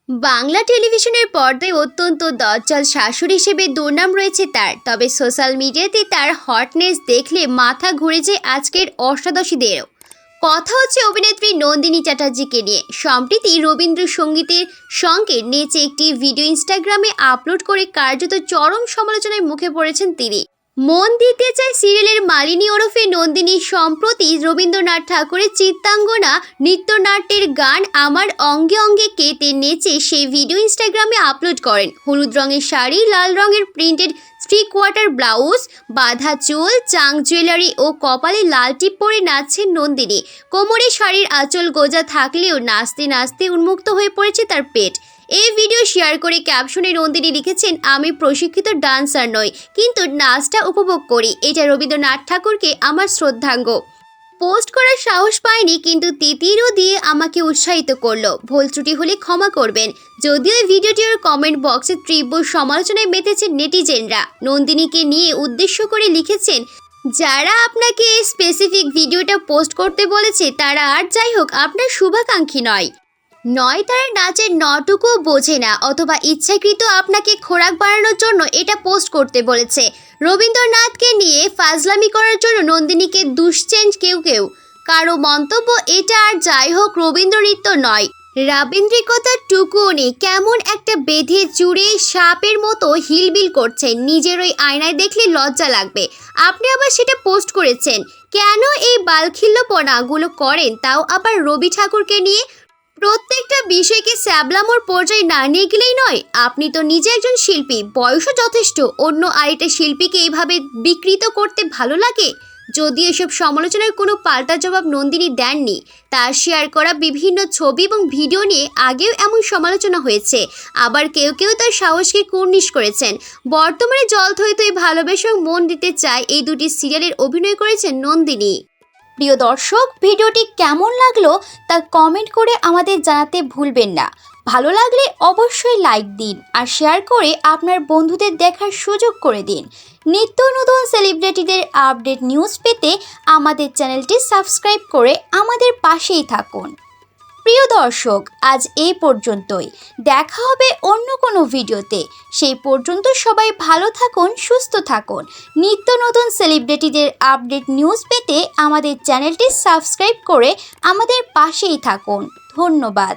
বাংলা টেলিভিশনের পর্দায় অত্যন্ত দজ্জাল শাশুড়ি হিসেবে দুর্নাম রয়েছে তার। তবে সোশ্যাল মিডিয়াতে তার হটনেস দেখলে মাথা ঘুরে যায় আজকের অষ্টাদশীদেরও। কথা হচ্ছে অভিনেত্রী নন্দিনী চ্যাটার্জিকে নিয়ে। সম্প্রতি রবীন্দ্রসঙ্গীতের সঙ্গে নেচে একটি ভিডিও ইনস্টাগ্রামে আপলোড করে কার্যত চরম সমালোচনায় মুখে পড়েছেন তিনি। মন দিতে চায় সিরিয়ালের মালিনী ওরফে নন্দিনী সম্প্রতি রবীন্দ্রনাথ ঠাকুরের চিত্রাঙ্গনা নৃত্যনাট্যের গান আমার অঙ্গে অঙ্গে কেতে নেচে সেই ভিডিও ইনস্টাগ্রামে আপলোড করেন। হলুদ রঙের শাড়ি, লাল রঙের প্রিন্টেড থ্রি কোয়ার্টার ব্লাউজ, বাঁধা চুল, চাং জুয়েলারি ও কপালে লাল টিপ পরে নাচছেন নন্দিনী। কোমরে শাড়ির আঁচল গোজা থাকলেও নাচতে নাচতে উন্মুক্ত হয়ে পড়েছে তার পেট। এই ভিডিও শেয়ার করে ক্যাপশনে নন্দিনী লিখেছেন, আমি প্রশিক্ষিত ডান্সার নই, কিন্তু নাচটা উপভোগ করি। এটা রবীন্দ্রনাথ ঠাকুরকে আমার শ্রদ্ধাঙ্গ। পোস্ট করার সাহস পায়নি, কিন্তু তিতিরও দিয়ে আমাকে উৎসাহিত করলো। ভুল ত্রুটি হলে ক্ষমা করবেন। যদিও এই ভিডিওটির কমেন্ট বক্সে তীব্র সমালোচনায় মেতেছে নেটিজেনরা। নন্দিনীকে নিয়ে উদ্দেশ্য করে লিখেছেন, যারা আপনাকে এই স্পেসিফিক ভিডিওটা পোস্ট করতে বলেছে তারা আর যাই হোক আপনার শুভাকাঙ্ক্ষী নয় তারা নাচের নটুকুও বোঝে না, অথবা ইচ্ছাকৃত আপনাকে খোরাক বানানোর জন্য এটা পোস্ট করতে বলেছে। রবীন্দ্রনাথকে নিয়ে ফাজলামি করার জন্য নন্দিনীকে দুষছেন কেউ। কারো মন্তব্য, এটা আর যাই হোক রবীন্দ্র নৃত্য নয়, রাবীন্দ্রিকতার টুকুও নেই। কেমন একটা বেঁধে চুড়ে সাপের মতো হিলবিল করছেন, নিজের ওই আয়নায় দেখলে লজ্জা লাগবে। আপনি আবার সেটা পোস্ট করেছেন কেন? এই বালখিল্যপনাগুলো করেন, তাও আবার রবি ঠাকুরকে নিয়ে। প্রত্যেকটা বিষয়কে স্যাবলামোর পর্যায়ে না নিয়ে গেলেই নয়। আপনি তো নিজে একজন শিল্পী, বয়সও যথেষ্ট। অন্য আরেকটা শিল্পীকে এইভাবে বিকৃত করতে ভালো লাগে? যদিও এসব সমালোচনার কোনো পাল্টা জবাব নন্দিনী দেননি। তার শেয়ার করা বিভিন্ন ছবি এবং ভিডিও নিয়ে আগেও এমন সমালোচনা হয়েছে। আবার কেউ তার সাহসকে কুর্নিশ করেছেন। বর্তমানে জল থই থই ভালোবেসে মন দিতে চায় এই দুটি সিরিয়ালের অভিনয় করেছেন নন্দিনী। প্রিয় দর্শক, ভিডিওটি কেমন লাগলো তা কমেন্ট করে আমাদের জানাতে ভুলবেন না। ভালো লাগলে অবশ্যই লাইক দিন আর শেয়ার করে আপনার বন্ধুদের দেখার সুযোগ করে দিন। নিত্য নতুন সেলিব্রিটিদের আপডেট নিউজ পেতে আমাদের চ্যানেলটি সাবস্ক্রাইব করে আমাদের পাশেই থাকুন। প্রিয় দর্শক, আজ এই পর্যন্তই। দেখা হবে অন্য কোনো ভিডিওতে। সেই পর্যন্ত সবাই ভালো থাকুন, সুস্থ থাকুন। নিত্য নতুন সেলিব্রিটিদের আপডেট নিউজ পেতে আমাদের চ্যানেলটি সাবস্ক্রাইব করে আমাদের পাশেই থাকুন। ধন্যবাদ।